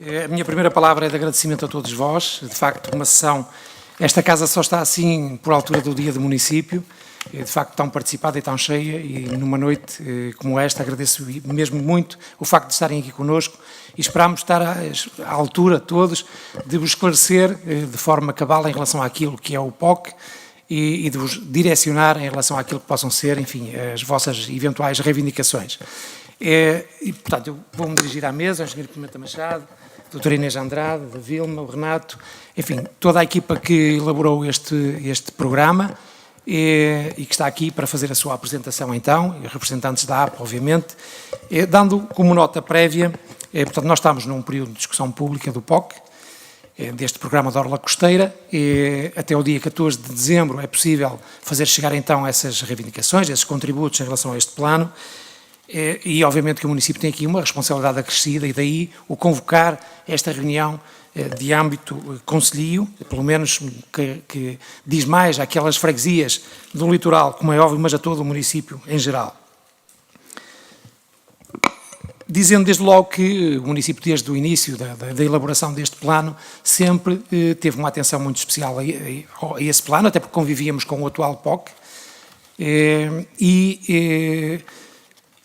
A minha primeira palavra é de agradecimento a todos vós. De facto, uma sessão, esta casa só está assim por altura do dia do município, de facto tão participada e tão cheia, e numa noite como esta agradeço mesmo muito o facto de estarem aqui connosco e esperamos estar à altura todos de vos esclarecer de forma cabal em relação àquilo que é o POC e de vos direcionar em relação àquilo que possam ser, enfim, as vossas eventuais reivindicações. E, portanto, eu vou-me dirigir à mesa, ao Engenheiro Pimenta Machado, a doutora Inês Andrade, a Vilma, o Renato, enfim, toda a equipa que elaborou este programa e que está aqui para fazer a sua apresentação então, e representantes da APA, obviamente, dando como nota prévia, portanto, nós estamos num período de discussão pública do POC, deste programa da Orla Costeira, e até o dia 14 de dezembro é possível fazer chegar então essas reivindicações, esses contributos em relação a este plano, e obviamente que o município tem aqui uma responsabilidade acrescida e daí o convocar esta reunião de âmbito concelhio, pelo menos que diz mais àquelas freguesias do litoral, como é óbvio, mas a todo o município em geral. Dizendo desde logo que o município, desde o início da elaboração deste plano, sempre teve uma atenção muito especial a esse plano, até porque convivíamos com o atual POC,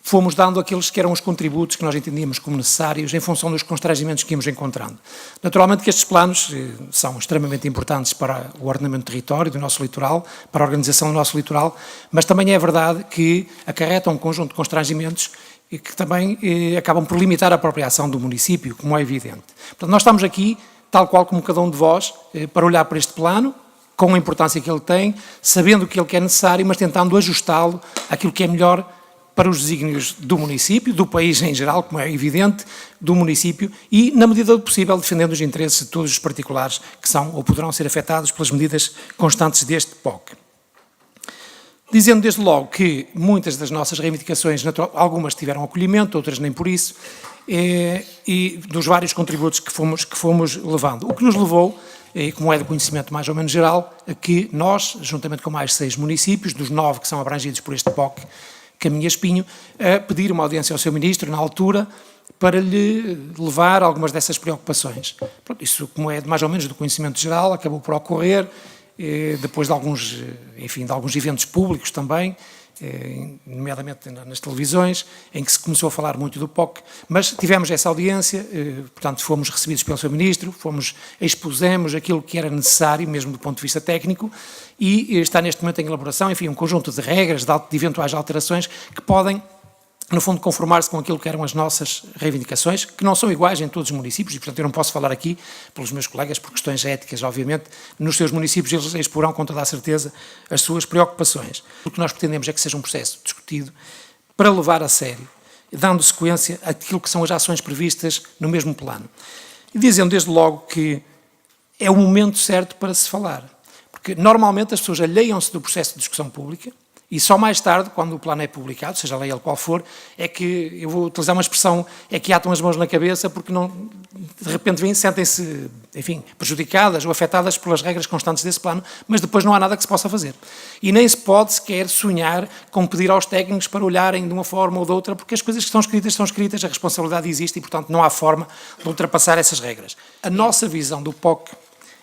fomos dando aqueles que eram os contributos que nós entendíamos como necessários em função dos constrangimentos que íamos encontrando. Naturalmente que estes planos são extremamente importantes para o ordenamento do território, do nosso litoral, para a organização do nosso litoral, mas também é verdade que acarretam um conjunto de constrangimentos e que também acabam por limitar a própria ação do município, como é evidente. Portanto, nós estamos aqui, tal qual como cada um de vós, para olhar para este plano, com a importância que ele tem, sabendo que ele é necessário, mas tentando ajustá-lo àquilo que é melhor para os desígnios do município, do país em geral, como é evidente, do município, e, na medida do possível, defendendo os interesses de todos os particulares que são ou poderão ser afetados pelas medidas constantes deste POC. Dizendo desde logo que muitas das nossas reivindicações, algumas tiveram acolhimento, outras nem por isso, e dos vários contributos que fomos levando. O que nos levou, como é de conhecimento mais ou menos geral, a que nós, juntamente com mais 6 municípios, dos 9 que são abrangidos por este POC, Caminha Espinho, a pedir uma audiência ao seu Ministro, na altura, para lhe levar algumas dessas preocupações. Pronto, isso, como é mais ou menos do conhecimento geral, acabou por ocorrer, depois de alguns, enfim, de alguns eventos públicos também, nomeadamente nas televisões, em que se começou a falar muito do POC, mas tivemos essa audiência, portanto fomos recebidos pelo seu Ministro, expusemos aquilo que era necessário, mesmo do ponto de vista técnico, e está neste momento em elaboração, enfim, um conjunto de regras, de eventuais alterações, que podem, no fundo, conformar-se com aquilo que eram as nossas reivindicações, que não são iguais em todos os municípios, e portanto eu não posso falar aqui pelos meus colegas, por questões éticas, obviamente, nos seus municípios eles exporão com toda a certeza as suas preocupações. O que nós pretendemos é que seja um processo discutido para levar a sério, dando sequência àquilo que são as ações previstas no mesmo plano. E dizendo desde logo que é o momento certo para se falar, porque normalmente as pessoas alheiam-se do processo de discussão pública, e só mais tarde, quando o plano é publicado, seja lá ele qual for, é que, eu vou utilizar uma expressão, é que atam as mãos na cabeça porque não, de repente sentem-se, enfim, prejudicadas ou afetadas pelas regras constantes desse plano, mas depois não há nada que se possa fazer. E nem se pode sequer sonhar com pedir aos técnicos para olharem de uma forma ou de outra, porque as coisas que estão escritas, a responsabilidade existe e, portanto, não há forma de ultrapassar essas regras. A nossa visão do POC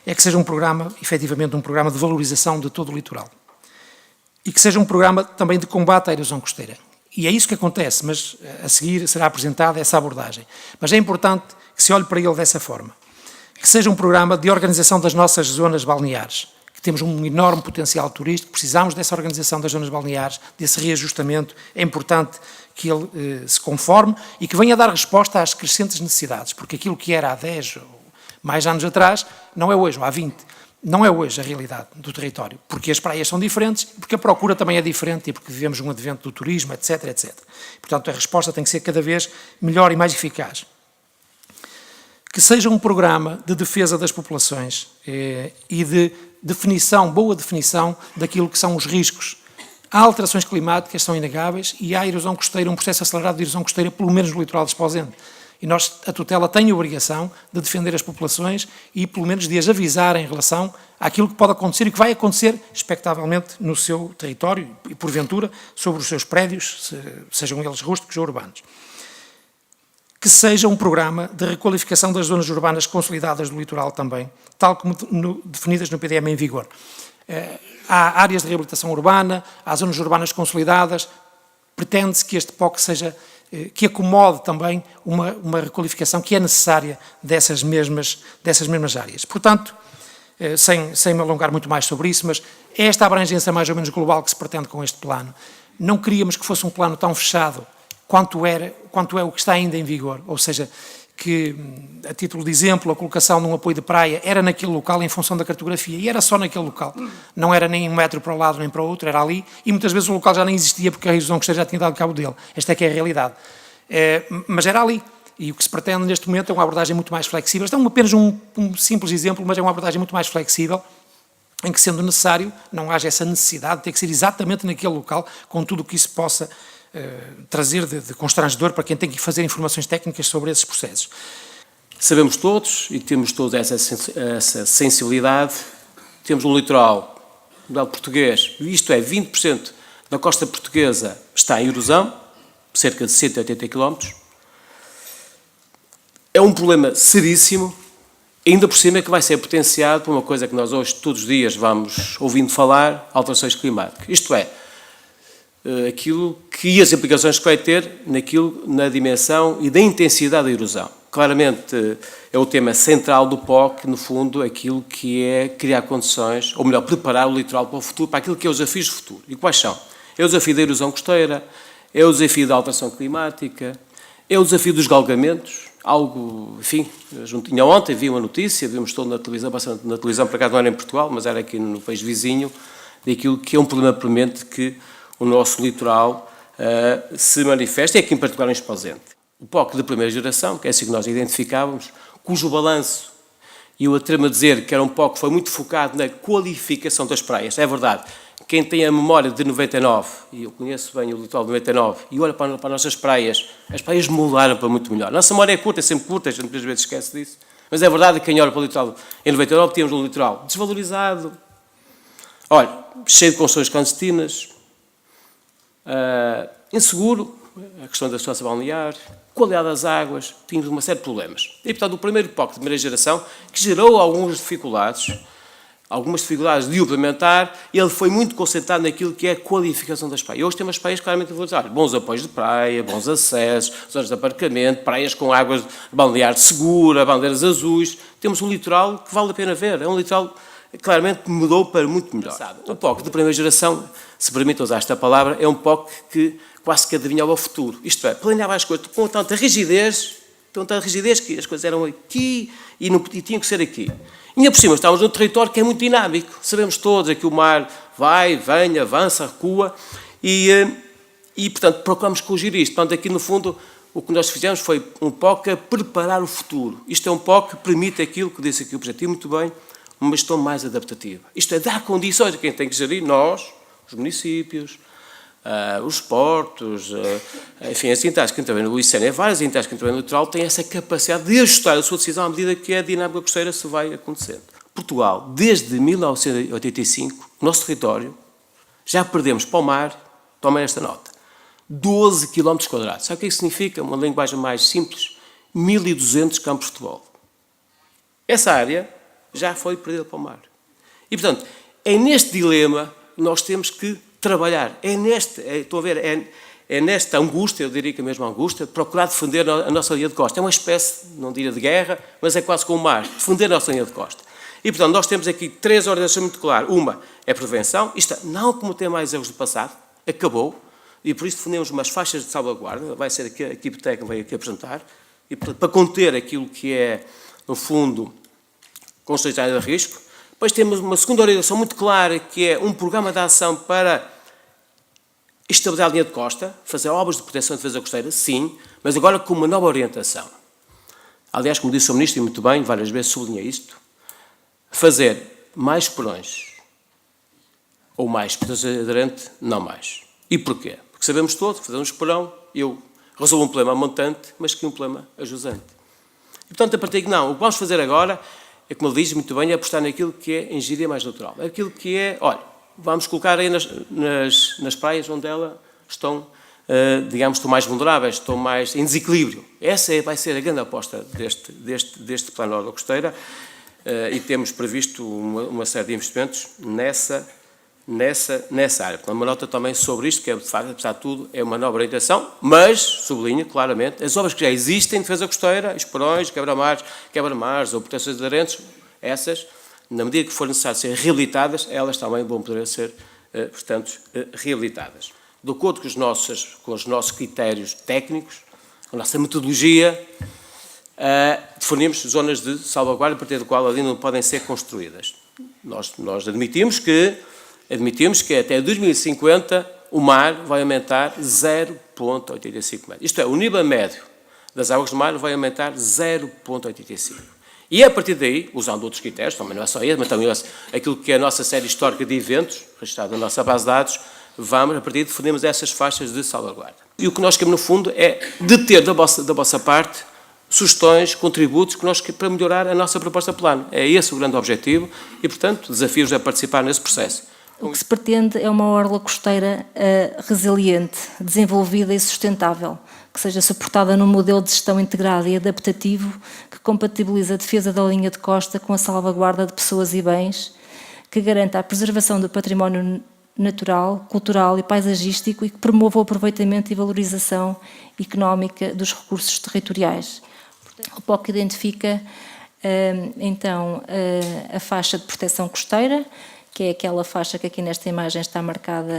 é que seja um programa, efetivamente, um programa de valorização de todo o litoral. E que seja um programa também de combate à erosão costeira. E é isso que acontece, mas a seguir será apresentada essa abordagem. Mas é importante que se olhe para ele dessa forma. Que seja um programa de organização das nossas zonas balneares, que temos um enorme potencial turístico, precisamos dessa organização das zonas balneares, desse reajustamento, é importante que ele se conforme e que venha dar resposta às crescentes necessidades, porque aquilo que era há 10 ou mais anos atrás, não é hoje, ou há 20. Não é hoje a realidade do território, porque as praias são diferentes, porque a procura também é diferente e porque vivemos um advento do turismo, etc, etc. Portanto, a resposta tem que ser cada vez melhor e mais eficaz. Que seja um programa de defesa das populações e de definição, boa definição daquilo que são os riscos. Há alterações climáticas, são inegáveis, e há erosão costeira, um processo acelerado de erosão costeira, pelo menos no litoral de Esposende. E nós, a tutela tem a obrigação de defender as populações e, pelo menos, de as avisar em relação àquilo que pode acontecer e que vai acontecer, expectavelmente, no seu território e, porventura, sobre os seus prédios, sejam eles rústicos ou urbanos. que seja um programa de requalificação das zonas urbanas consolidadas do litoral também, tal como definidas no PDM em vigor. Há áreas de reabilitação urbana, há zonas urbanas consolidadas, pretende-se que este POC seja, que acomode também uma requalificação que é necessária dessas mesmas áreas. Portanto, sem me alongar muito mais sobre isso, mas é esta abrangência mais ou menos global que se pretende com este plano. Não queríamos que fosse um plano tão fechado quanto é o que está ainda em vigor, ou seja, que, a título de exemplo, a colocação de um apoio de praia era naquele local em função da cartografia, e era só naquele local, não era nem um metro para um lado nem para o outro, era ali, e muitas vezes o local já nem existia porque a erosão costeira já tinha dado cabo dele. Esta é que é a realidade. Mas era ali, e o que se pretende neste momento é uma abordagem muito mais flexível. Isto é apenas um simples exemplo, mas é uma abordagem muito mais flexível, em que, sendo necessário, não haja essa necessidade de ter que ser exatamente naquele local, com tudo o que isso possa trazer de constrangedor para quem tem que fazer informações técnicas sobre esses processos. Sabemos todos, e temos toda essa sensibilidade, temos um litoral, modelo português, isto é, 20% da costa portuguesa está em erosão, cerca de 180 km. É um problema seríssimo, ainda por cima que vai ser potenciado por uma coisa que nós hoje todos os dias vamos ouvindo falar, alterações climáticas. Isto é, aquilo que as implicações que vai ter na dimensão e da intensidade da erosão. Claramente é o tema central do POC, no fundo, aquilo que é criar condições, ou melhor, preparar o litoral para o futuro, para aquilo que é os desafios do futuro. E quais são? É o desafio da erosão costeira, é o desafio da alteração climática, é o desafio dos galgamentos, algo, enfim, juntinho ontem, vi uma notícia, vimos todo na televisão, bastante na televisão, por acaso não era em Portugal, mas era aqui no país vizinho, daquilo que é um problema premente que o nosso litoral se manifesta, e aqui em particular em Esposende. O POC de primeira geração, que é assim que nós identificávamos, cujo balanço, e eu atrevo a dizer que era um POC que foi muito focado na qualificação das praias, é verdade. Quem tem a memória de 99, e eu conheço bem o litoral de 99, e olha para as nossas praias, as praias mudaram para muito melhor. A nossa memória é curta, é sempre curta, a gente muitas vezes esquece disso, mas é verdade que quem olha para o litoral em 99, tínhamos um litoral desvalorizado, olha, cheio de construções clandestinas, inseguro, a questão da segurança balnear, qualidade das águas, tínhamos uma série de problemas. E, portanto, o primeiro POC de primeira geração, que gerou algumas dificuldades de o implementar, ele foi muito concentrado naquilo que é a qualificação das praias. Hoje temos praias claramente valorizadas, bons apoios de praia, bons acessos, zonas de aparcamento, praias com águas balnear segura, bandeiras azuis. Temos um litoral que vale a pena ver, é um litoral claramente mudou para muito melhor. O POC de primeira geração, se permite usar esta palavra, é um POC que quase que adivinhava o futuro. Isto é, planeava as coisas com tanta rigidez que as coisas eram aqui e tinham que ser aqui. E ainda por cima, estamos num território que é muito dinâmico. Sabemos todos que o mar vai, vem, avança, recua e portanto, procuramos corrigir isto. Portanto, aqui no fundo, o que nós fizemos foi um POC a preparar o futuro. Isto é um POC que permite aquilo que disse aqui o Presidente muito bem, uma gestão mais adaptativa. Isto é, dar condições a quem tem que gerir, nós, os municípios, os portos, enfim, as entidades que intervêm no ICN, várias entidades que intervêm no litoral têm essa capacidade de ajustar a sua decisão à medida que a dinâmica costeira se vai acontecendo. Portugal, desde 1985, o nosso território, já perdemos para o mar, tomem esta nota, 12 km quadrados. Sabe o que isso significa? Uma linguagem mais simples, 1.200 campos de futebol. Essa área já foi perdida para o mar. E, portanto, é neste dilema que nós temos que trabalhar. É nesta angústia, eu diria que a mesma angústia, de procurar defender a nossa linha de costa. É uma espécie, não diria de guerra, mas é quase como o mar, defender a nossa linha de costa. E, portanto, nós temos aqui 3 orientações muito claras. Uma é prevenção, isto não cometer mais erros do passado, acabou, e por isso defendemos umas faixas de salvaguarda, vai ser aqui, a equipe técnica vai aqui apresentar, e para conter aquilo que é, no fundo, constitucional de risco. Depois temos uma segunda orientação muito clara, que é um programa de ação para estabilizar a linha de costa, fazer obras de proteção e defesa costeira, sim, mas agora com uma nova orientação. Aliás, como disse o Ministro, e muito bem, várias vezes sublinhei isto, fazer mais porões ou mais proteção aderente, não mais. E porquê? Porque sabemos todos, fazer um esporão, eu resolvo um problema montante, mas que um problema ajusante. E, portanto, a partir de não, o que vamos fazer agora é, como ele diz muito bem, é apostar naquilo que é engenharia mais natural. Aquilo que é, olha, vamos colocar aí nas praias onde elas estão digamos, estão mais vulneráveis, estão mais em desequilíbrio. Essa vai ser a grande aposta deste plano Orla Costeira, e temos previsto uma série de investimentos nessa área. Portanto, uma nota também sobre isto, que é, de facto, apesar de tudo, é uma nova orientação, mas, sublinho claramente, as obras que já existem em defesa costeira, esperões, quebra-mares ou proteções aderentes, essas, na medida que for necessário ser reabilitadas, elas também vão poder ser, portanto, reabilitadas. De acordo com os nossos critérios técnicos, a nossa metodologia, definimos zonas de salvaguarda a partir do qual ali não podem ser construídas. Nós admitimos que até 2050 o mar vai aumentar 0,85 metros. Isto é, o nível médio das águas do mar vai aumentar 0,85. E a partir daí, usando outros critérios, também não é só esse, mas também aquilo que é a nossa série histórica de eventos, registrada na nossa base de dados, a partir daí definimos essas faixas de salvaguarda. E o que nós queremos, no fundo, é deter da vossa parte sugestões, contributos para melhorar a nossa proposta de plano. É esse o grande objetivo e, portanto, desafios a participar nesse processo. O que se pretende é uma orla costeira resiliente, desenvolvida e sustentável, que seja suportada num modelo de gestão integrado e adaptativo que compatibiliza a defesa da linha de costa com a salvaguarda de pessoas e bens, que garanta a preservação do património natural, cultural e paisagístico e que promova o aproveitamento e valorização económica dos recursos territoriais. O POC identifica, então, a faixa de proteção costeira, que é aquela faixa que aqui nesta imagem está marcada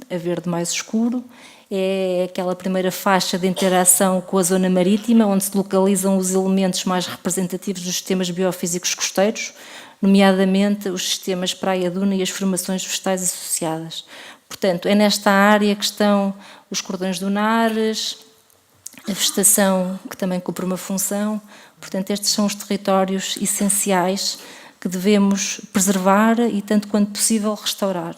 a verde mais escuro. É aquela primeira faixa de interação com a zona marítima, onde se localizam os elementos mais representativos dos sistemas biofísicos costeiros, nomeadamente os sistemas praia-duna e as formações vegetais associadas. Portanto, é nesta área que estão os cordões dunares, a vegetação, que também cumpre uma função. Portanto, estes são os territórios essenciais que devemos preservar e, tanto quanto possível, restaurar.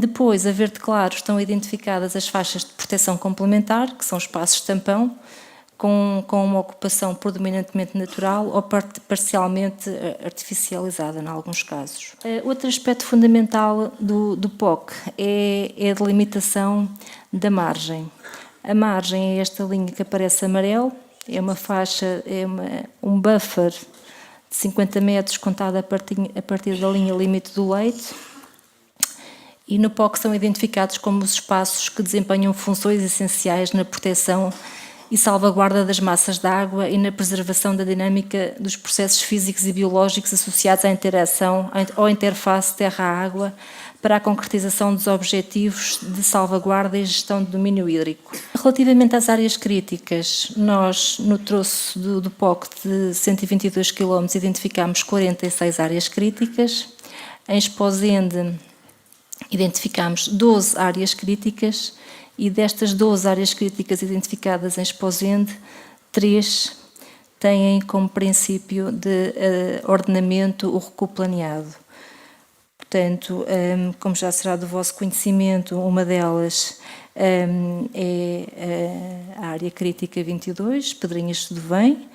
Depois, a verde claro, estão identificadas as faixas de proteção complementar, que são espaços tampão, com uma ocupação predominantemente natural ou parcialmente artificializada, em alguns casos. Outro aspecto fundamental do POC é a delimitação da margem. A margem é esta linha que aparece amarelo, é uma faixa, um buffer de 50 metros contado a partir da linha limite do leito, e no POC são identificados como os espaços que desempenham funções essenciais na proteção e salvaguarda das massas de água e na preservação da dinâmica dos processos físicos e biológicos associados à interação ou interface terra-água para a concretização dos objetivos de salvaguarda e gestão do domínio hídrico. Relativamente às áreas críticas, nós, no troço do POC de 122 km, identificámos 46 áreas críticas. Em Esposende, identificámos 12 áreas críticas e destas 12 áreas críticas identificadas em Esposende, 3 têm como princípio de ordenamento o recuo planeado. Portanto, como já será do vosso conhecimento, uma delas é a área crítica 22, Pedrinhas de Bem.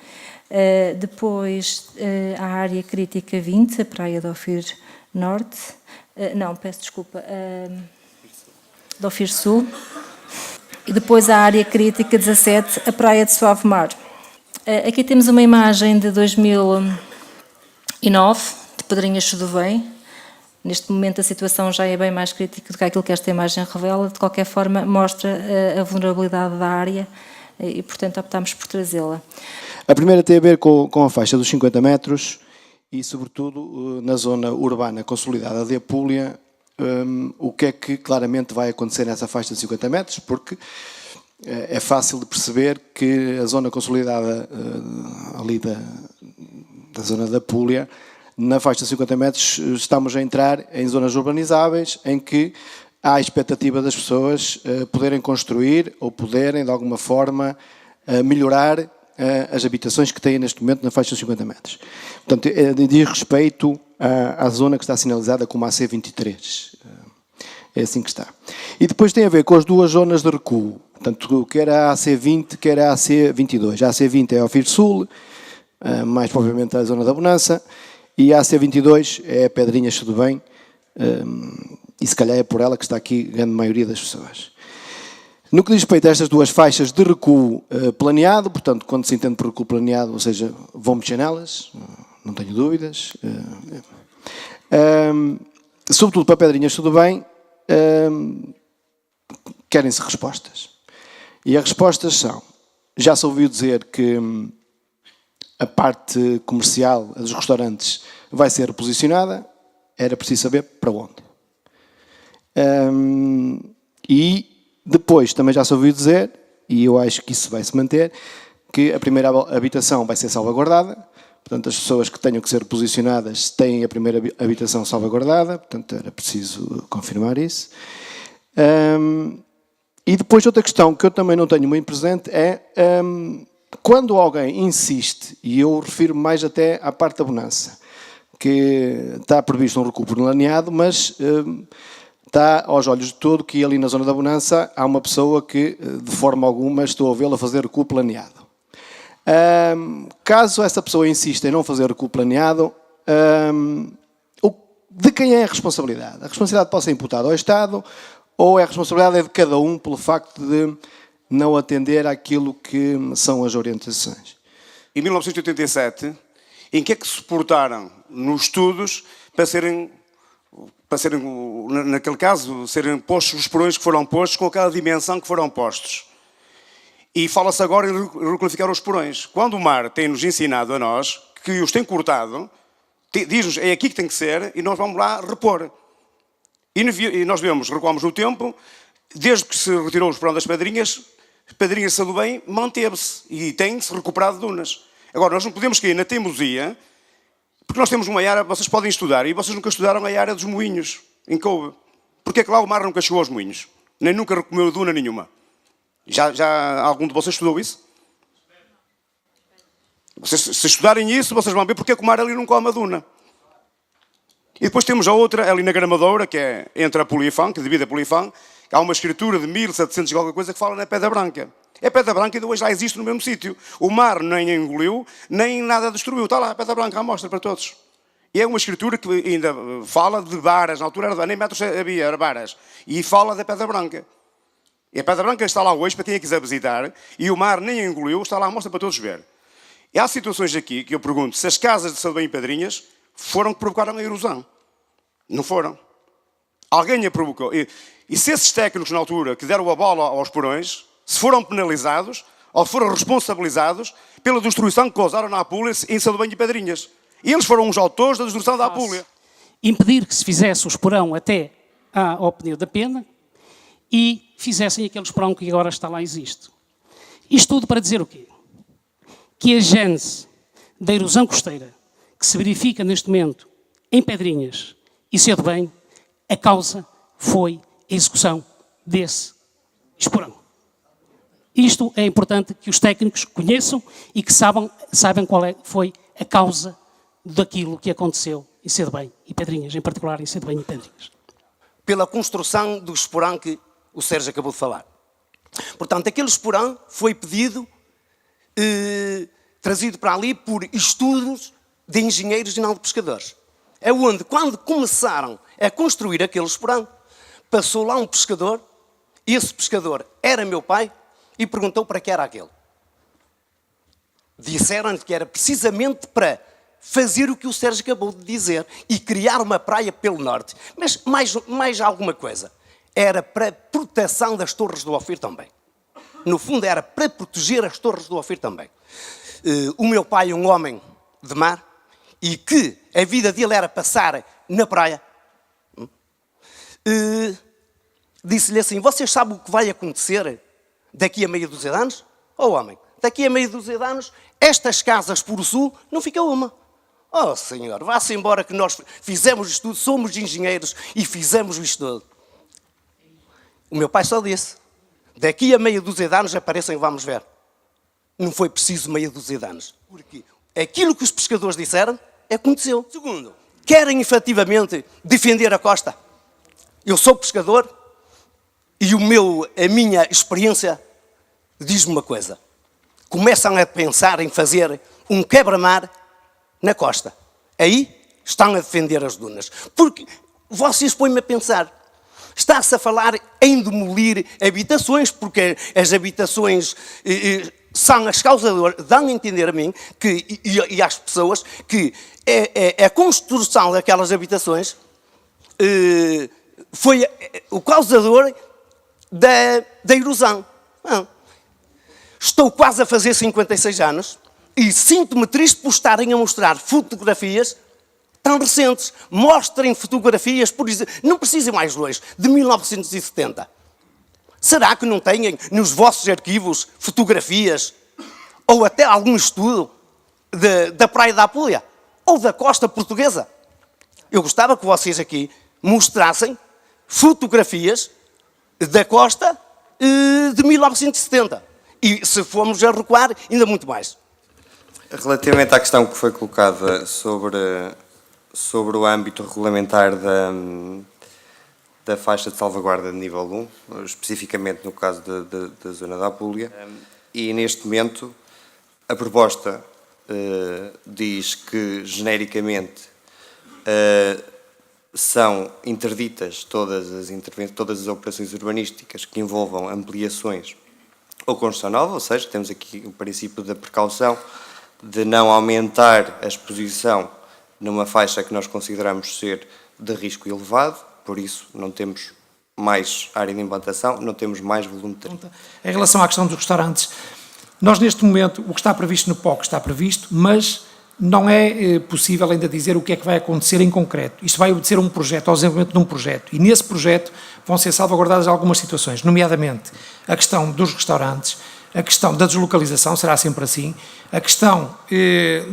Depois, a área crítica 20, a Praia de Ofir Norte. Não, peço desculpa, de Ofir Sul. E depois a área crítica 17, a Praia de Suave Mar. Aqui temos uma imagem de 2009, de Pedrinhas de Bem. Neste momento a situação já é bem mais crítica do que aquilo que esta imagem revela. De qualquer forma, mostra a vulnerabilidade da área e, portanto, optámos por trazê-la. A primeira tem a ver com a faixa dos 50 metros e, sobretudo, na zona urbana consolidada de Apulia, o que é que claramente vai acontecer nessa faixa de 50 metros, porque é fácil de perceber que a zona consolidada ali da zona da Apulia, na faixa de 50 metros, estamos a entrar em zonas urbanizáveis em que há a expectativa das pessoas poderem construir ou poderem, de alguma forma, melhorar as habitações que têm neste momento na faixa de 50 metros. Portanto, diz respeito à zona que está sinalizada como AC23. É assim que está. E depois tem a ver com as duas zonas de recuo. Portanto, quer a AC20, quer a AC22. A AC20 é a Ofir Sul, mais propriamente a zona da Bonança, e a AC22 é a Pedrinhas de Bem, e se calhar é por ela que está aqui a grande maioria das pessoas. No que diz respeito a estas duas faixas de recuo planeado, portanto, quando se entende por recuo planeado, ou seja, vão mexer nelas, não tenho dúvidas. Sobretudo para Pedrinhas, tudo bem, querem-se respostas. E as respostas são, já se ouviu dizer que a parte comercial dos restaurantes vai ser reposicionada, era preciso saber para onde. E depois também já se ouviu dizer, e eu acho que isso vai se manter, que a primeira habitação vai ser salvaguardada, portanto as pessoas que tenham que ser reposicionadas têm a primeira habitação salvaguardada, portanto era preciso confirmar isso. E depois outra questão que eu também não tenho muito presente é quando alguém insiste, e eu refiro mais até à parte da bonança, que está previsto um recuo planeado, mas está aos olhos de todo que ali na zona da bonança há uma pessoa que, de forma alguma, estou a vê-la fazer recuo planeado. Caso essa pessoa insista em não fazer recuo planeado, de quem é a responsabilidade? A responsabilidade pode ser imputada ao Estado ou a responsabilidade é de cada um pelo facto de não atender àquilo que são as orientações? Em 1987, em que é que se suportaram nos estudos para serem, naquele caso, serem postos os porões que foram postos com aquela dimensão que foram postos? E fala-se agora em requalificar os porões. Quando o mar tem-nos ensinado a nós que os tem cortado, diz-nos é aqui que tem que ser e nós vamos lá repor. E nós vemos, recuamos no tempo, desde que se retirou os porões das Pedrinhas, Sado Bem manteve-se e tem-se recuperado dunas. Agora, nós não podemos cair na teimosia, porque nós temos uma área, vocês podem estudar, e vocês nunca estudaram a área dos moinhos, em Coube. Porque é que lá o mar nunca chegou aos moinhos? Nem nunca recomeu duna nenhuma. Já algum de vocês estudou isso? Vocês, se estudarem isso, vocês vão ver porque é que o mar ali não come a duna. E depois temos a outra, ali na Gramadoura, que é entre a Polifão, que divide a Polifão, há uma escritura de 1700 e qualquer coisa que fala na Pedra Branca. É Pedra Branca e hoje já existe no mesmo sítio. O mar nem engoliu, nem nada destruiu. Está lá a Pedra Branca à mostra para todos. E é uma escritura que ainda fala de varas, na altura era nem metros havia, era varas. E fala da Pedra Branca. E a Pedra Branca está lá hoje para quem a quiser visitar, e o mar nem engoliu, está lá à mostra para todos ver. E há situações aqui que eu pergunto se as casas de Sado Bem e Pedrinhas foram que provocaram a erosão. Não foram. Alguém a provocou. E se esses técnicos na altura que deram a bola aos porões, se foram penalizados ou foram responsabilizados pela destruição que causaram na Apulia em Sado Bem e Pedrinhas. E eles foram os autores da destruição da Apulia. Impedir que se fizesse o esporão até ao pneu da pena e fizessem aquele esporão que agora está lá existe. Isto tudo para dizer o quê? Que a gênese da erosão costeira que se verifica neste momento em Pedrinhas e Sado Bem, a causa foi a execução desse esporão. Isto é importante que os técnicos conheçam e que saibam qual foi a causa daquilo que aconteceu em Sado Bem e Pedrinhas, em particular em Sado Bem e Pedrinhas. Pela construção do esporão que o Sérgio acabou de falar. Portanto, aquele esporão foi pedido, trazido para ali por estudos de engenheiros e não de pescadores. É onde, quando começaram a construir aquele esporão, passou lá um pescador, esse pescador era meu pai, e perguntou para que era aquele. Disseram-lhe que era precisamente para fazer o que o Sérgio acabou de dizer e criar uma praia pelo norte. Mas mais alguma coisa. Era para proteção das Torres do Ofir também. No fundo, era para proteger as Torres do Ofir também. O meu pai é um homem de mar e que a vida dele era passar na praia. Disse-lhe assim, vocês sabem o que vai acontecer daqui a meia dúzia de anos? Oh, homem, daqui a meia dúzia de anos, estas casas por sul não fica uma. Oh, senhor, vá-se embora que nós fizemos isto tudo, somos engenheiros e fizemos isto tudo. O meu pai só disse, daqui a meia dúzia de anos aparecem e vamos ver. Não foi preciso meia dúzia de anos. Porque aquilo que os pescadores disseram, aconteceu. Segundo, querem efetivamente defender a costa? Eu sou pescador e a minha experiência diz-me uma coisa. Começam a pensar em fazer um quebra-mar na costa. Aí estão a defender as dunas. Porque vocês põem-me a pensar, Está-se a falar em demolir habitações, porque as habitações são as causadoras, dão a entender a mim e às pessoas que a construção daquelas habitações foi o causador da erosão. Estou quase a fazer 56 anos e sinto-me triste por estarem a mostrar fotografias tão recentes. Mostrem fotografias, por exemplo, não precisem mais longe, de 1970. Será que não têm nos vossos arquivos fotografias ou até algum estudo da Praia da Apúlia ou da costa portuguesa? Eu gostava que vocês aqui mostrassem fotografias da costa de 1970. E se formos a recuar, ainda muito mais. Relativamente à questão que foi colocada sobre o âmbito regulamentar da faixa de salvaguarda de nível 1, especificamente no caso da zona da Apúlia, e neste momento a proposta diz que genericamente são interditas todas as operações urbanísticas que envolvam ampliações ou construção nova, ou seja, temos aqui o princípio da precaução de não aumentar a exposição numa faixa que nós consideramos ser de risco elevado, por isso não temos mais área de implantação, não temos mais volume de tarifa. Em relação à questão dos restaurantes, nós neste momento, o que está previsto no POC está previsto, mas não é possível ainda dizer o que é que vai acontecer em concreto. Isto vai obedecer a um projeto, ao desenvolvimento de um projeto, e nesse projeto vão ser salvaguardadas algumas situações, nomeadamente a questão dos restaurantes, a questão da deslocalização, será sempre assim, a questão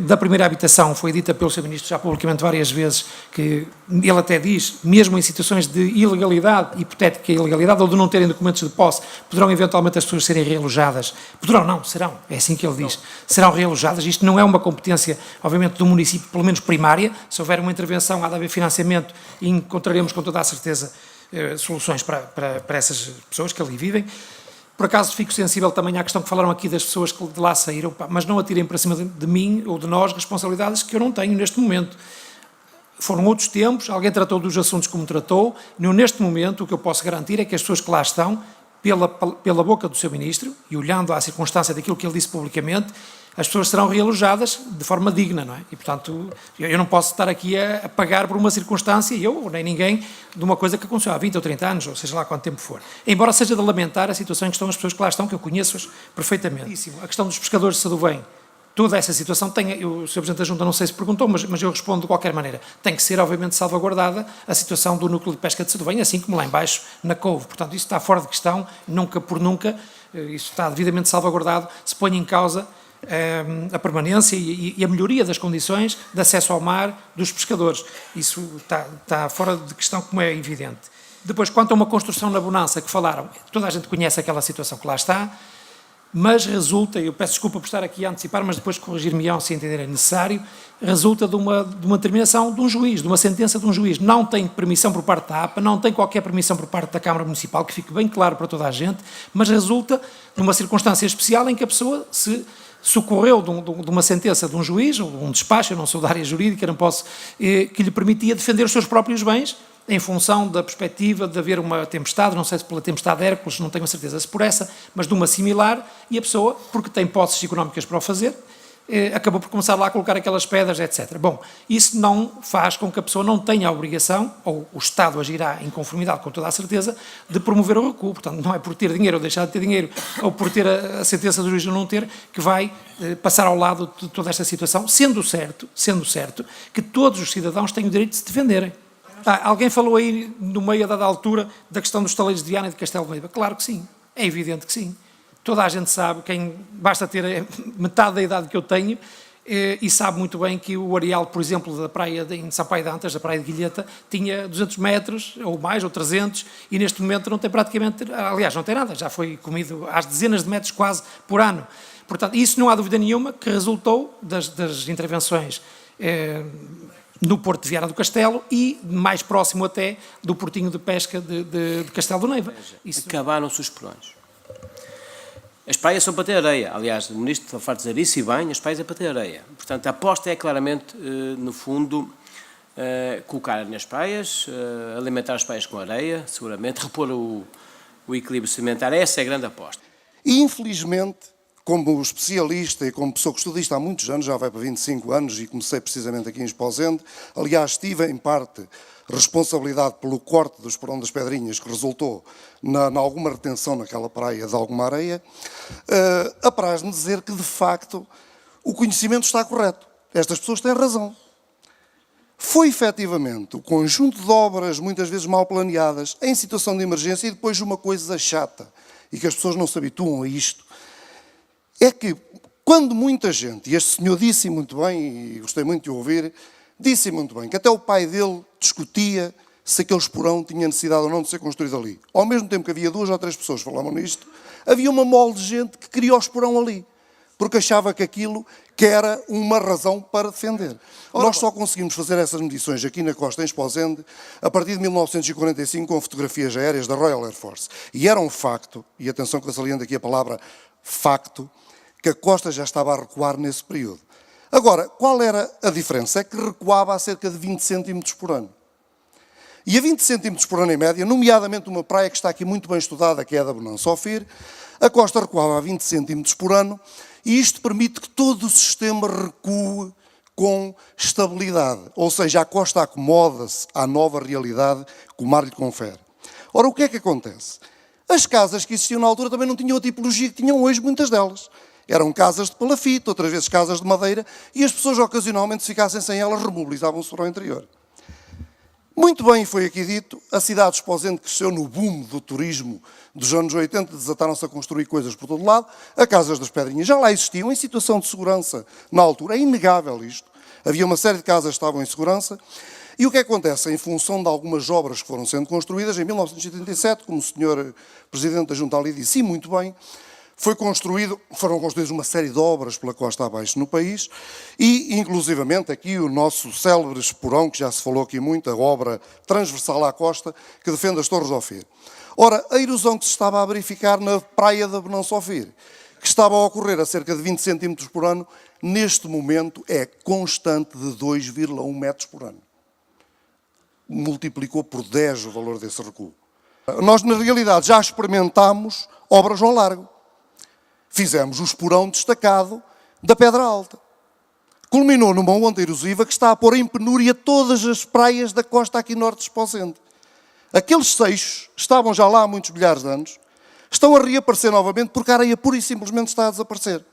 da primeira habitação, foi dita pelo Sr. Ministro já publicamente várias vezes, que ele até diz, mesmo em situações de ilegalidade, hipotética ilegalidade, ou de não terem documentos de posse, poderão eventualmente as pessoas serem realojadas. Poderão não, serão, é assim que ele diz, serão realojadas. Isto não é uma competência, obviamente, do município, pelo menos primária. Se houver uma intervenção, há de haver financiamento e encontraremos com toda a certeza soluções para essas pessoas que ali vivem. Por acaso fico sensível também à questão que falaram aqui das pessoas que de lá saíram, mas não atirem para cima de mim ou de nós responsabilidades que eu não tenho neste momento. Foram outros tempos, alguém tratou dos assuntos como tratou. Neste momento, o que eu posso garantir é que as pessoas que lá estão, pela boca do Sr. Ministro, e olhando à circunstância daquilo que ele disse publicamente, as pessoas serão realojadas de forma digna, não é? E, portanto, eu não posso estar aqui a pagar por uma circunstância, eu, nem ninguém, de uma coisa que aconteceu há 20 ou 30 anos, ou seja lá quanto tempo for. Embora seja de lamentar a situação em que estão as pessoas que lá estão, que eu conheço-as perfeitamente. A questão dos pescadores de Sadovém, toda essa situação tem, o Sr. Presidente da Junta não sei se perguntou, mas eu respondo de qualquer maneira, tem que ser obviamente salvaguardada a situação do núcleo de pesca de Sadovém, assim como lá embaixo na couve. Portanto, isso está fora de questão, nunca por nunca, isso está devidamente salvaguardado, se põe em causa a permanência e a melhoria das condições de acesso ao mar dos pescadores. Isso está fora de questão, como é evidente. Depois, quanto a uma construção na Bonança que falaram, toda a gente conhece aquela situação que lá está, mas resulta, eu peço desculpa por estar aqui a antecipar, mas depois corrigir-me-ão se entenderem necessário, resulta de uma determinação de um juiz, de uma sentença de um juiz. Não tem permissão por parte da APA, não tem qualquer permissão por parte da Câmara Municipal, que fique bem claro para toda a gente, mas resulta de uma circunstância especial em que a pessoa se socorreu de uma sentença de um juiz, ou um despacho, eu não sou da área jurídica, não posso, que lhe permitia defender os seus próprios bens, em função da perspectiva de haver uma tempestade, não sei se pela tempestade de Hércules, não tenho a certeza se por essa, mas de uma similar, e a pessoa, porque tem posses económicas para o fazer, acabou por começar lá a colocar aquelas pedras, etc. Bom, isso não faz com que a pessoa não tenha a obrigação, ou o Estado agirá em conformidade com toda a certeza, de promover o recuo. Portanto, não é por ter dinheiro ou deixar de ter dinheiro, ou por ter a sentença do juiz ou não ter, que vai passar ao lado de toda esta situação, sendo certo que todos os cidadãos têm o direito de se defenderem. Alguém falou aí, no meio a dada altura, da questão dos estaleiros de Viana e de Castelo de Neiva. Claro que sim, é evidente que sim. Toda a gente sabe, basta ter metade da idade que eu tenho, e sabe muito bem que o areal, por exemplo, da praia em Sampaio de Antas, da praia de Guilheta, tinha 200 metros, ou mais, ou 300, e neste momento não tem praticamente, aliás, não tem nada, já foi comido às dezenas de metros quase por ano. Portanto, isso não há dúvida nenhuma que resultou das intervenções no Porto de Viana do Castelo e mais próximo até do portinho de pesca de Castelo do Neiva. Acabaram-se os porões. As praias são para ter areia. Aliás, o Ministro está farto de dizer isso e bem, as praias é para ter areia. Portanto, a aposta é claramente, no fundo, colocar nas praias, alimentar as praias com areia, seguramente, repor o equilíbrio sedimentar. Essa é a grande aposta. E, infelizmente, como especialista e como pessoa que estuda isto há muitos anos, já vai para 25 anos e comecei precisamente aqui em Esposende, aliás, tive em parte responsabilidade pelo corte do esporão das Pedrinhas, que resultou em alguma retenção naquela praia de alguma areia, apraz-me dizer que, de facto, o conhecimento está correto. Estas pessoas têm razão. Foi efetivamente o conjunto de obras, muitas vezes mal planeadas, em situação de emergência, e depois uma coisa chata, e que as pessoas não se habituam a isto, é que quando muita gente, e este senhor disse muito bem, e gostei muito de ouvir, disse muito bem, que até o pai dele discutia se aquele esporão tinha necessidade ou não de ser construído ali. Ao mesmo tempo que havia 2 ou 3 pessoas que falavam nisto, havia uma mole de gente que queria o esporão ali, porque achava que aquilo que era uma razão para defender. Nós só conseguimos fazer essas medições aqui na costa, em Esposende, a partir de 1945, com fotografias aéreas da Royal Air Force. E era um facto, e atenção que eu saliento aqui a palavra facto, que a costa já estava a recuar nesse período. Agora, qual era a diferença? É que recuava a cerca de 20 centímetros por ano. E a 20 centímetros por ano em média, nomeadamente uma praia que está aqui muito bem estudada, que é a da Bonança-Ofir, a costa recuava a 20 centímetros por ano, e isto permite que todo o sistema recue com estabilidade. Ou seja, a costa acomoda-se à nova realidade que o mar lhe confere. Ora, o que é que acontece? As casas que existiam na altura também não tinham a tipologia que tinham hoje, muitas delas. Eram casas de palafite, outras vezes casas de madeira, e as pessoas ocasionalmente, se ficassem sem elas, remobilizavam-se para o interior. Muito bem, foi aqui dito, a cidade de Esposende cresceu no boom do turismo dos anos 80, desataram-se a construir coisas por todo lado, as Casas das Pedrinhas já lá existiam, em situação de segurança na altura, é inegável isto, havia uma série de casas que estavam em segurança, e o que acontece, em função de algumas obras que foram sendo construídas, em 1987, como o Sr. Presidente da Junta ali disse, e muito bem, foram construídas uma série de obras pela costa abaixo no país e, inclusivamente, aqui o nosso célebre esporão, que já se falou aqui muito, a obra transversal à costa, que defende as Torres de Ofir. Ora, a erosão que se estava a verificar na praia da Bonança-Ofir, que estava a ocorrer a cerca de 20 centímetros por ano, neste momento é constante de 2,1 metros por ano. Multiplicou por 10 o valor desse recuo. Nós, na realidade, já experimentámos obras ao largo. Fizemos o esporão destacado da Pedra Alta. Culminou numa onda erosiva que está a pôr em penúria todas as praias da costa aqui norte de Esposende. Aqueles seixos estavam já lá há muitos milhares de anos, estão a reaparecer novamente porque a areia pura e simplesmente está a desaparecer.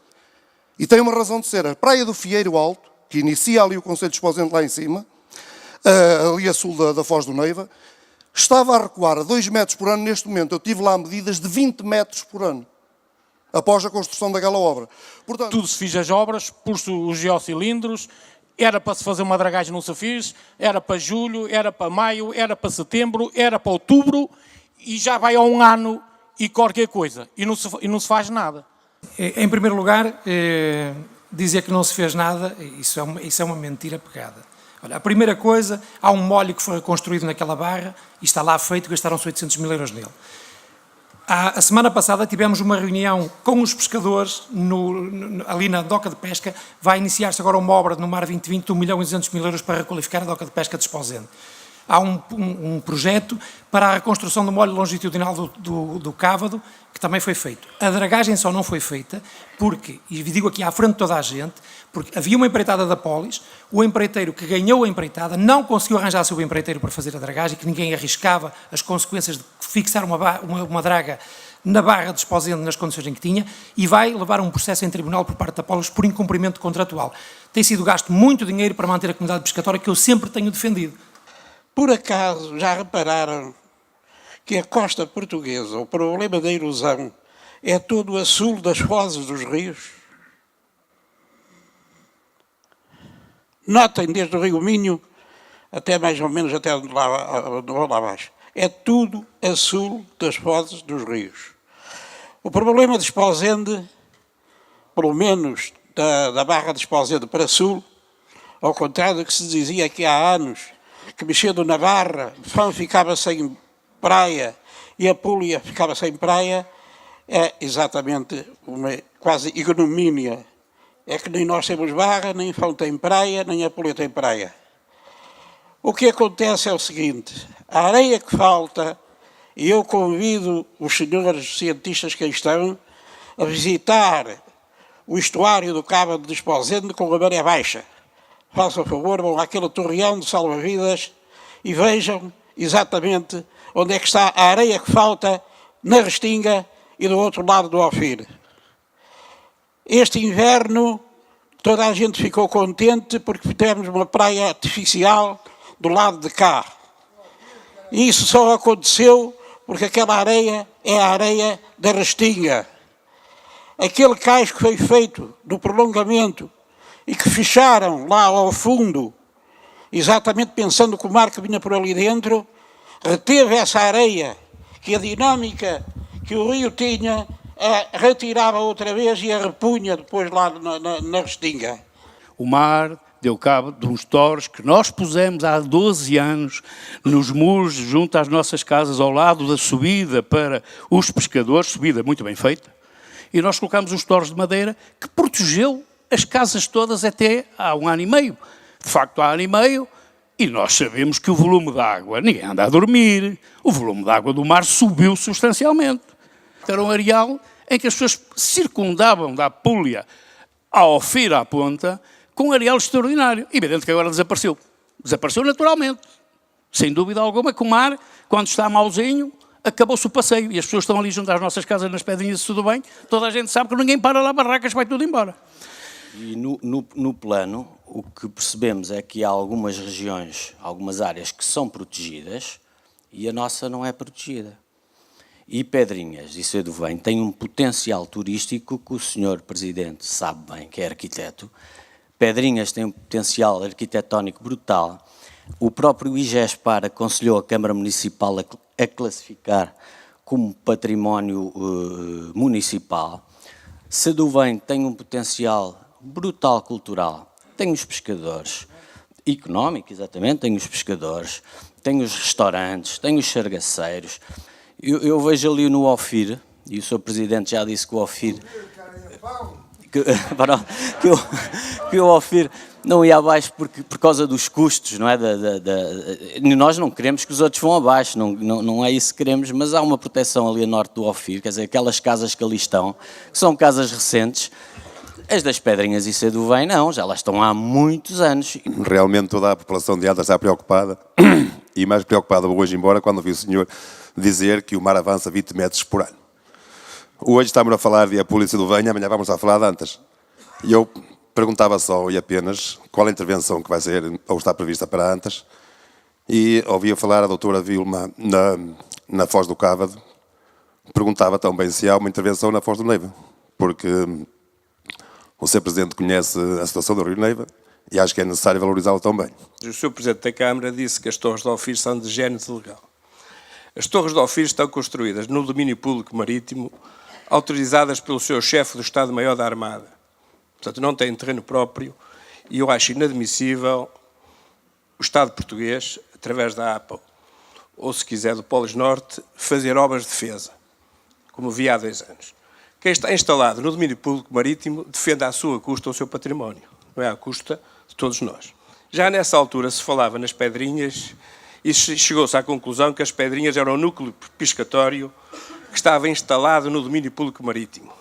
E tem uma razão de ser. A praia do Fieiro Alto, que inicia ali o concelho de Esposende lá em cima, ali a sul da Foz do Neiva, estava a recuar a 2 metros por ano neste momento. Eu tive lá medidas de 20 metros por ano, após a construção daquela obra. Portanto, tudo se fez as obras, pôs-se os geocilindros, era para se fazer uma dragagem, não se fez, era para julho, era para maio, era para setembro, era para outubro, e já vai há um ano e qualquer coisa, e não se faz nada. Em primeiro lugar, dizer que não se fez nada, isso é uma mentira pegada. Olha, a primeira coisa, há um molho que foi reconstruído naquela barra, e está lá feito, gastaram-se 800 mil euros nele. A semana passada tivemos uma reunião com os pescadores ali na doca de pesca. Vai iniciar-se agora uma obra no Mar 2020 de 1 milhão e 200 mil euros para requalificar a doca de pesca de Esposende. Há um projeto para a reconstrução do molho longitudinal do Cávado, que também foi feito. A dragagem só não foi feita porque, e digo aqui à frente de toda a gente, porque havia uma empreitada da Polis, o empreiteiro que ganhou a empreitada não conseguiu arranjar seu empreiteiro para fazer a dragagem, que ninguém arriscava as consequências de fixar uma draga na barra de Esposende nas condições em que tinha, e vai levar um processo em tribunal por parte da Polis por incumprimento contratual. Tem sido gasto muito dinheiro para manter a comunidade pescatória, que eu sempre tenho defendido. Por acaso já repararam que a costa portuguesa, o problema da erosão, é todo o sul das fozes dos rios? Notem, desde o Rio Minho até mais ou menos até lá abaixo. É tudo a sul das fozes dos rios. O problema de Esposende, pelo menos da Barra de Esposende para sul, ao contrário do que se dizia aqui há anos, que mexendo na Barra, Fão ficava sem praia e a Púlia ficava sem praia, é exatamente uma quase ignomínia. É que nem nós temos Barra, nem Fão tem praia, nem a Púlia tem praia. O que acontece é o seguinte, a areia que falta, e eu convido os senhores cientistas que aí estão a visitar o estuário do Cabo de Esposende com a maré baixa. Façam favor, vão àquele torreão de salva-vidas e vejam exatamente onde é que está a areia que falta na Restinga e do outro lado do Ofir. Este inverno toda a gente ficou contente porque temos uma praia artificial do lado de cá. E isso só aconteceu porque aquela areia é a areia da Restinga. Aquele cais que foi feito do prolongamento e que fecharam lá ao fundo, exatamente pensando que o mar que vinha por ali dentro, reteve essa areia, que a dinâmica que o rio tinha, retirava outra vez e a repunha depois lá na Restinga. O mar deu cabo de uns torres que nós pusemos há 12 anos nos muros junto às nossas casas, ao lado da subida para os pescadores, subida muito bem feita, e nós colocámos uns torres de madeira que protegeu as casas todas até há 1 ano e meio. De facto, há 1 ano e meio, e nós sabemos que o volume de água, ninguém anda a dormir, o volume de água do mar subiu substancialmente. Era um areal em que as pessoas circundavam da Apúlia ao Ofir à ponta com um areal extraordinário. Evidente que agora desapareceu. Desapareceu naturalmente. Sem dúvida alguma que o mar, quando está mauzinho, acabou-se o passeio. E as pessoas estão ali junto às nossas casas, nas pedrinhas, tudo bem. Toda a gente sabe que ninguém para lá barracas, vai tudo embora. E no plano, o que percebemos é que há algumas regiões, algumas áreas que são protegidas e a nossa não é protegida. E Pedrinhas e Seduvém têm um potencial turístico que o senhor Presidente sabe bem, que é arquiteto. Pedrinhas tem um potencial arquitetónico brutal. O próprio IGESPAR aconselhou a Câmara Municipal a classificar como património municipal. Seduvém tem um potencial brutal cultural. Tem os pescadores, económico, exatamente, tem os pescadores, tem os restaurantes, tem os chargaceiros. Eu vejo ali no Ofir, e o Sr. Presidente já disse que o Ofir... que o Ofir não ia abaixo por causa dos custos, não é? Nós não queremos que os outros vão abaixo, não é isso que queremos, mas há uma proteção ali a norte do Ofir, quer dizer, aquelas casas que ali estão, que são casas recentes. As das Pedrinhas e Seduvém não, já lá estão há muitos anos. Realmente toda a população de Antas está preocupada, e mais preocupada hoje, embora, quando vi o senhor dizer que o mar avança 20 metros por ano. Hoje estamos a falar de Apúlia e Seduvém, amanhã vamos a falar de Antas. E eu perguntava só e apenas qual a intervenção que vai ser ou está prevista para Antas, e ouvia falar a doutora Vilma na Foz do Cávado, perguntava também se há uma intervenção na Foz do Neiva, porque o Sr. Presidente conhece a situação do Rio Neiva e acho que é necessário valorizá-lo também. O Sr. Presidente da Câmara disse que as torres de Ofir são de gênese legal. As torres de Ofir estão construídas no domínio público marítimo, autorizadas pelo seu chefe do Estado-Maior da Armada. Portanto, não têm terreno próprio e eu acho inadmissível o Estado português, através da APA, ou se quiser do Polis Norte, fazer obras de defesa, como via há 2 anos. Quem está instalado no domínio público marítimo defende à sua custa o seu património, não é à custa de todos nós. Já nessa altura se falava nas Pedrinhas e chegou-se à conclusão que as Pedrinhas eram um núcleo pescatório que estava instalado no domínio público marítimo.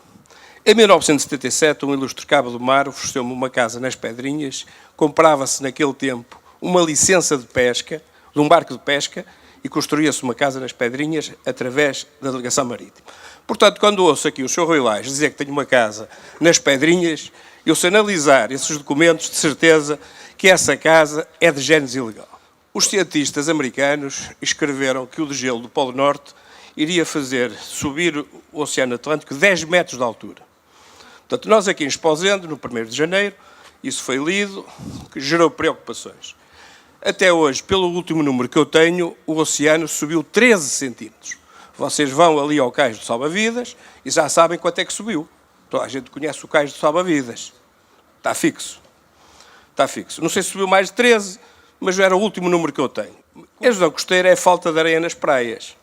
Em 1977, um ilustre cabo do mar ofereceu-me uma casa nas Pedrinhas, comprava-se naquele tempo uma licença de pesca, de um barco de pesca, e construía-se uma casa nas Pedrinhas através da delegação marítima. Portanto, quando ouço aqui o Sr. Rui Lage dizer que tenho uma casa nas Pedrinhas, eu, se analisar esses documentos, de certeza que essa casa é de gênese ilegal. Os cientistas americanos escreveram que o degelo do Polo Norte iria fazer subir o Oceano Atlântico 10 metros de altura. Portanto, nós aqui em Esposende, no 1º de janeiro, isso foi lido, que gerou preocupações. Até hoje, pelo último número que eu tenho, o oceano subiu 13 centímetros. Vocês vão ali ao cais do Salva-Vidas e já sabem quanto é que subiu. Toda a gente conhece o cais do Salva-Vidas. Está fixo. Está fixo. Não sei se subiu mais de 13, mas era o último número que eu tenho. A erosão costeira é a falta de areia nas praias.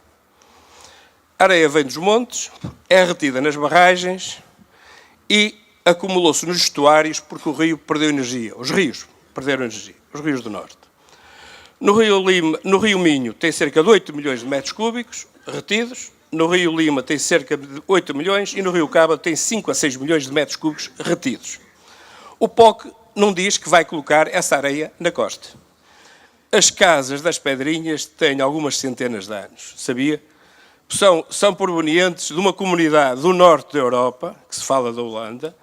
A areia vem dos montes, é retida nas barragens e acumulou-se nos estuários porque o rio perdeu energia. Os rios perderam energia, os rios do norte. No Rio Minho tem cerca de 8 milhões de metros cúbicos retidos, no Rio Lima tem cerca de 8 milhões e no Rio Caba tem 5 a 6 milhões de metros cúbicos retidos. O POC não diz que vai colocar essa areia na costa. As casas das Pedrinhas têm algumas centenas de anos, sabia? São provenientes de uma comunidade do norte da Europa, que se fala da Holanda,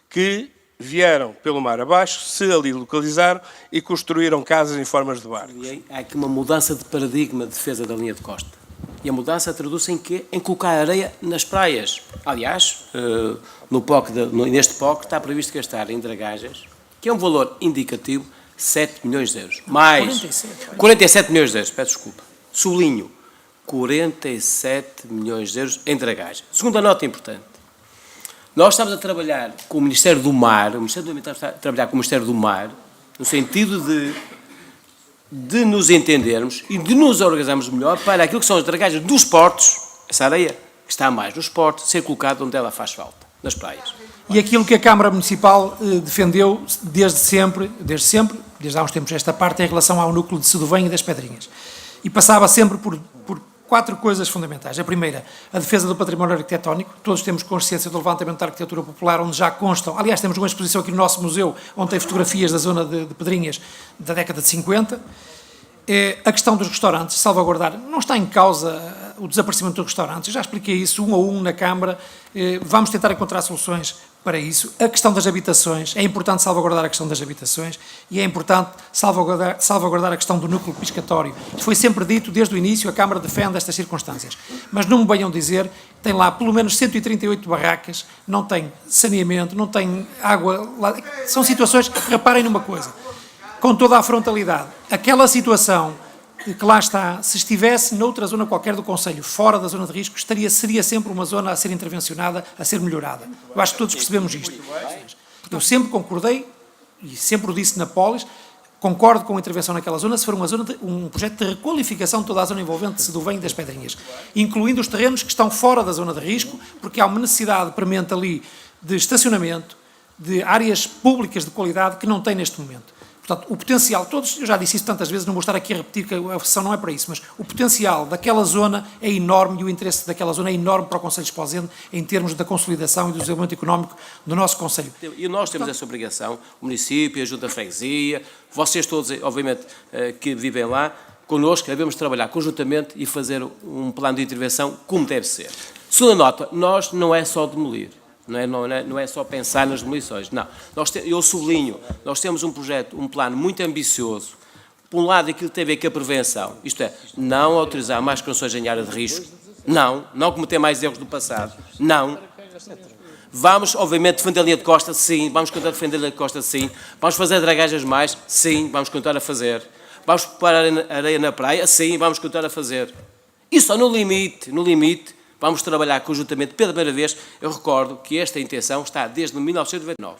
que vieram pelo mar abaixo, se ali localizaram e construíram casas em formas de barcos. Há aqui uma mudança de paradigma de defesa da linha de costa. E a mudança traduz-se em quê? Em colocar areia nas praias. Aliás, neste POC está previsto gastar em dragagens, que é um valor indicativo, 7 milhões de euros. Mais 47 milhões de euros, peço desculpa. Sublinho, 47 milhões de euros em dragagem. Segunda nota importante. Nós estamos a trabalhar com o Ministério do Mar, o Ministério do Ambiente está a trabalhar com o Ministério do Mar, no sentido de nos entendermos e de nos organizarmos melhor para aquilo que são as dragagens dos portos, essa areia que está mais nos portos, ser colocada onde ela faz falta, nas praias. E aquilo que a Câmara Municipal defendeu desde há uns tempos esta parte, em relação ao núcleo de Seduvém e das Pedrinhas. E passava sempre por 4 coisas fundamentais. A primeira, a defesa do património arquitetónico. Todos temos consciência do levantamento da arquitetura popular, onde já constam. Aliás, temos uma exposição aqui no nosso museu, onde tem fotografias da zona de Pedrinhas da década de 50. A questão dos restaurantes, salvaguardar. Não está em causa o desaparecimento dos restaurantes. Eu já expliquei isso um a um na Câmara. Vamos tentar encontrar soluções para isso. A questão das habitações. É importante salvaguardar a questão das habitações e é importante salvaguardar a questão do núcleo piscatório. Isto foi sempre dito desde o início, a Câmara defende estas circunstâncias. Mas não me venham dizer, tem lá pelo menos 138 barracas, não tem saneamento, não tem água. São situações, reparem numa coisa, com toda a frontalidade. Aquela situação que lá está, se estivesse noutra zona qualquer do Conselho, fora da zona de risco, seria sempre uma zona a ser intervencionada, a ser melhorada. Eu acho que todos percebemos isto. Eu sempre concordei, e sempre o disse na Polis, concordo com a intervenção naquela zona, se for um projeto de requalificação de toda a zona envolvente de Seduvém e das Pedrinhas, incluindo os terrenos que estão fora da zona de risco, porque há uma necessidade premente ali de estacionamento, de áreas públicas de qualidade que não tem neste momento. Portanto, o potencial, eu já disse isso tantas vezes, não vou estar aqui a repetir que a sessão não é para isso, mas o potencial daquela zona é enorme e o interesse daquela zona é enorme para o Conselho de Esposende em termos da consolidação e do desenvolvimento económico do nosso Conselho. E nós temos essa obrigação, o município, a Junta de Freguesia, vocês todos, obviamente, que vivem lá, connosco, devemos trabalhar conjuntamente e fazer um plano de intervenção como deve ser. Segunda nota, nós não é só demolir. Não é só pensar nas demolições, não. Eu sublinho, nós temos um projeto, um plano muito ambicioso. Por um lado, aquilo que tem a ver com a prevenção, isto é, não autorizar mais construções em área de risco, não cometer mais erros do passado, não. Vamos, obviamente, defender a linha de costa, sim, vamos continuar a defender a linha de costa, sim. Vamos fazer dragagens mais, sim, vamos continuar a fazer. Vamos preparar areia na praia, sim, vamos continuar a fazer. E só no limite, vamos trabalhar conjuntamente. Pela primeira vez, eu recordo que esta intenção está desde 1999.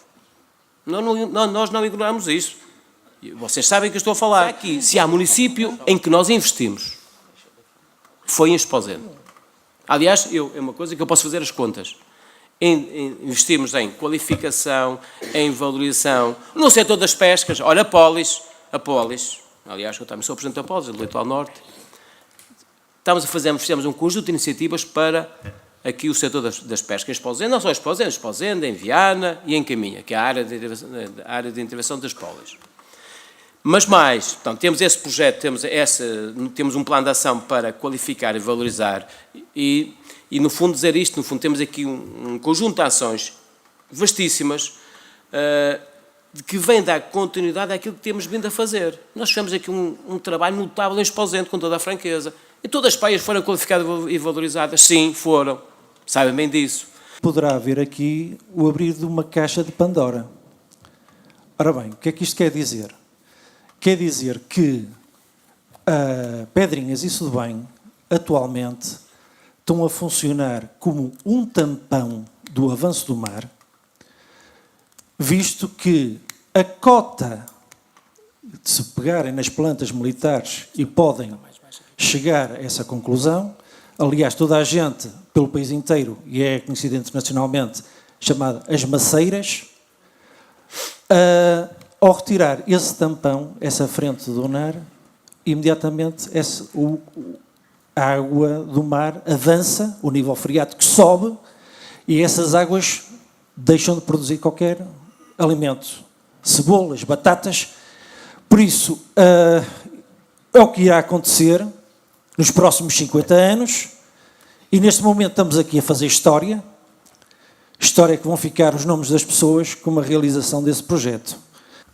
Nós não ignoramos isso. Vocês sabem que eu estou a falar. Aqui, se há município em que nós investimos, foi em Esposende. Aliás, é uma coisa que eu posso fazer as contas. Investimos em qualificação, em valorização, no setor das pescas. Olha, a Polis, aliás, eu também sou presidente da Polis, do Litoral Norte. Fizemos um conjunto de iniciativas para aqui o setor das pescas em Esposende, não só em Esposende, em Viana e em Caminha, que é a área de intervenção das Polis. Mas mais, portanto, temos esse projeto, temos um plano de ação para qualificar e valorizar e no fundo dizer isto, no fundo temos aqui um conjunto de ações vastíssimas que vem dar continuidade àquilo que temos vindo a fazer. Nós fizemos aqui um trabalho notável em Esposende, com toda a franqueza. E todas as praias foram qualificadas e valorizadas? Sim, foram. Sabem bem disso. Poderá haver aqui o abrir de uma caixa de Pandora. Ora bem, o que é que isto quer dizer? Quer dizer que Pedrinhas e Seduvém, atualmente, estão a funcionar como um tampão do avanço do mar, visto que a cota, de se pegarem nas plantas militares e podem chegar a essa conclusão, aliás, toda a gente, pelo país inteiro, e é conhecida internacionalmente, chamada as maceiras, ao retirar esse tampão, essa frente do NAR, imediatamente a água do mar avança, o nível freático sobe e essas águas deixam de produzir qualquer alimento. Cebolas, batatas. Por isso, é o que irá acontecer nos próximos 50 anos e neste momento estamos aqui a fazer história que vão ficar os nomes das pessoas com a realização desse projeto.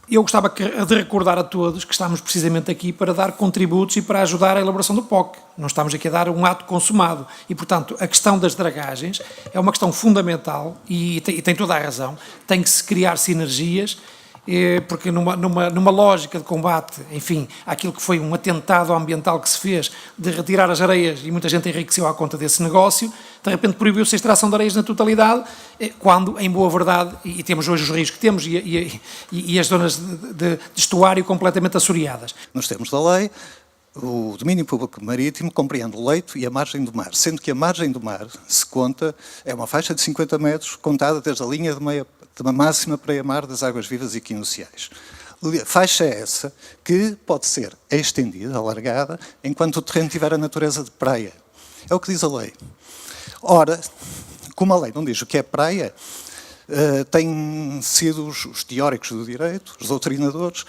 Eu gostava de recordar a todos que estamos precisamente aqui para dar contributos e para ajudar a elaboração do POC. Não estamos aqui a dar um ato consumado. E, portanto, a questão das dragagens é uma questão fundamental e tem toda a razão. Tem que se criar sinergias, porque numa lógica de combate, enfim, àquilo que foi um atentado ambiental que se fez de retirar as areias, e muita gente enriqueceu à conta desse negócio, de repente proibiu-se a extração de areias na totalidade, quando, em boa verdade, e temos hoje os rios que temos e as zonas de estuário completamente assoreadas. Nos termos da lei, o domínio público marítimo compreende o leito e a margem do mar, sendo que a margem do mar se conta, é uma faixa de 50 metros contada desde a linha de máxima praia-mar das águas vivas e quinociais. Faixa essa que pode ser estendida, alargada, enquanto o terreno tiver a natureza de praia. É o que diz a lei. Ora, como a lei não diz o que é praia, têm sido os teóricos do direito, os doutrinadores,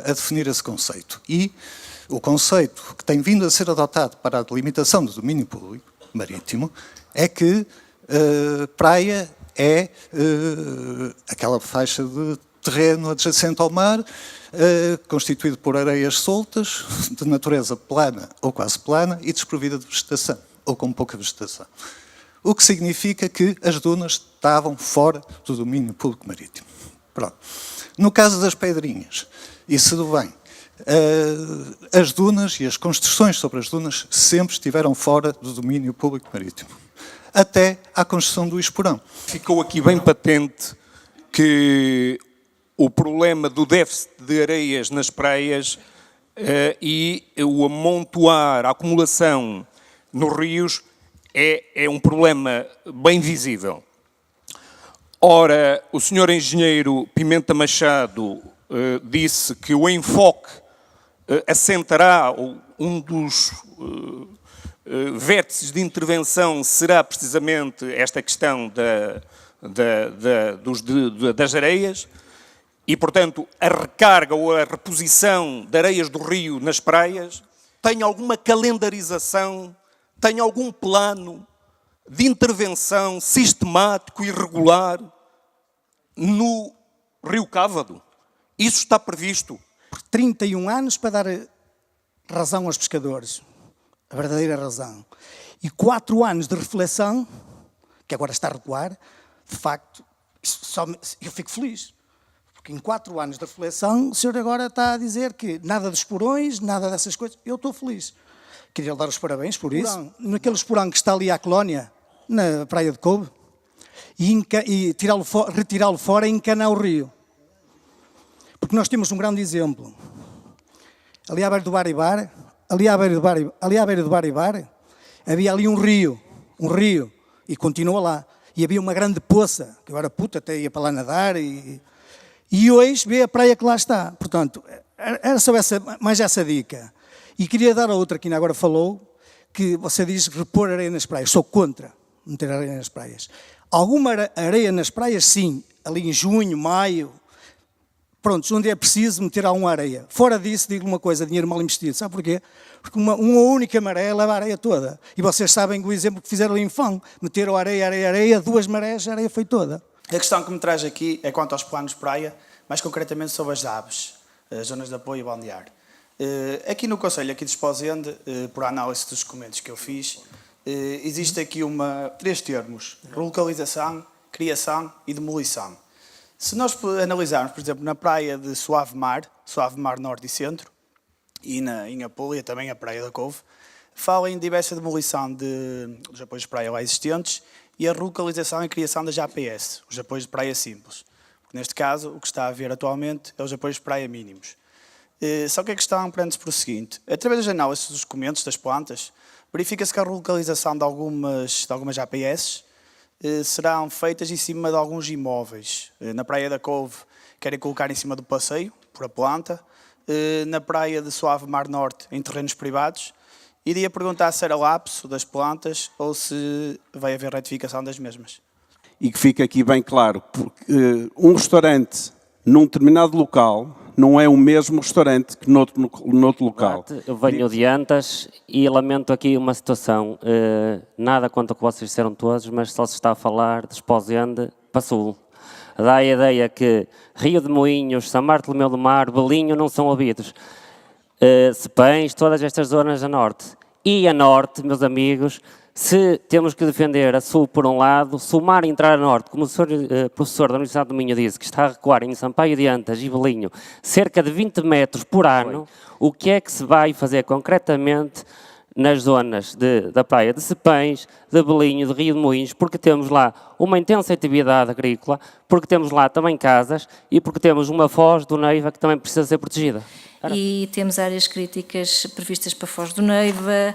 a definir esse conceito. E o conceito que tem vindo a ser adotado para a delimitação do domínio público marítimo é que praia é aquela faixa de terreno adjacente ao mar, constituído por areias soltas, de natureza plana ou quase plana e desprovida de vegetação, ou com pouca vegetação. O que significa que as dunas estavam fora do domínio público marítimo. Pronto. No caso das pedrinhas, isso tudo bem. As dunas e as construções sobre as dunas sempre estiveram fora do domínio público marítimo, até à construção do Esporão. Ficou aqui bem patente que o problema do déficit de areias nas praias e o amontoar, a acumulação nos rios é um problema bem visível. Ora, o senhor engenheiro Pimenta Machado disse que o enfoque assentará, um dos vértices de intervenção será precisamente esta questão das areias e, portanto, a recarga ou a reposição de areias do rio nas praias. Tem alguma calendarização, tem algum plano de intervenção sistemático e regular no Rio Cávado? Isso está previsto? 31 anos para dar razão aos pescadores, a verdadeira razão. E 4 anos de reflexão, que agora está a recuar, de facto, eu fico feliz. Porque em 4 anos de reflexão, o senhor agora está a dizer que nada de esporões, nada dessas coisas. Eu estou feliz. Queria lhe dar os parabéns por isso. Naquele esporão que está ali à colónia, na Praia de Couve, e retirá-lo fora e encanar o rio. Porque nós temos um grande exemplo. Ali à beira do Baribar, ali à beira do Baribar, havia ali um rio, e continua lá. E havia uma grande poça, que eu era puta, até ia para lá nadar, e hoje vê a praia que lá está. Portanto, era só mais essa dica. E queria dar a outra que ainda agora falou, que você diz repor areia nas praias. Sou contra meter areia nas praias. Alguma areia nas praias, sim, ali em junho, maio, pronto, onde é preciso meter alguma areia. Fora disso, digo uma coisa, dinheiro mal investido. Sabe porquê? Porque uma única maré leva a areia toda. E vocês sabem o exemplo que fizeram ali em Fão. Meteram areia, 2 marés, a areia foi toda. A questão que me traz aqui é quanto aos planos de praia, mais concretamente sobre as DABs, as zonas de apoio balnear. Aqui no Conselho, aqui de Esposende, por análise dos documentos que eu fiz, existe aqui 3 termos: relocalização, criação e demolição. Se nós analisarmos, por exemplo, na praia de Suave Mar Norte e Centro, e em Apulia, também a praia da Couve, fala em diversa demolição dos apoios de praia lá existentes e a relocalização e criação das APS, os apoios de praia simples. Porque neste caso, o que está a haver atualmente é os apoios de praia mínimos. Só que a questão prende-se por o seguinte: através das análises dos documentos, das plantas, verifica-se que a relocalização de algumas APS serão feitas em cima de alguns imóveis. Na Praia da Couve querem colocar em cima do passeio, por a planta. na praia de Suave Mar Norte, em terrenos privados. Iria perguntar se era lapso das plantas ou se vai haver retificação das mesmas. E que fique aqui bem claro, porque um restaurante num determinado local não é o mesmo restaurante que noutro local. Eu venho de Antas e lamento aqui uma situação. Nada contra o que vocês disseram todos, mas só se está a falar de Esposende para Sul. Dá a ideia que Rio de Moinhos, São Bartolomeu do Mar, Belinho não são ouvidos. Cepães, todas estas zonas a norte. E a norte, meus amigos, se temos que defender a sul por um lado, se o mar entrar a norte, como o professor da Universidade do Minho disse, que está a recuar em Sampaio de Antas e Belinho cerca de 20 metros por ano, o que é que se vai fazer concretamente nas zonas da praia de Cepães, de Belinho, de Rio de Moinhos, porque temos lá uma intensa atividade agrícola, porque temos lá também casas e porque temos uma foz do Neiva que também precisa ser protegida. E temos áreas críticas previstas para Foz do Neiva,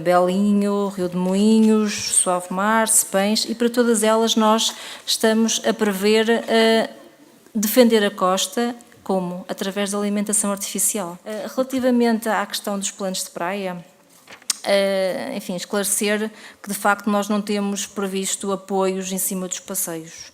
Belinho, Rio de Moinhos, Suave Mar, Cepães, e para todas elas nós estamos a prever defender a costa, como? Através da alimentação artificial. Relativamente à questão dos planos de praia, enfim, esclarecer que de facto nós não temos previsto apoios em cima dos passeios.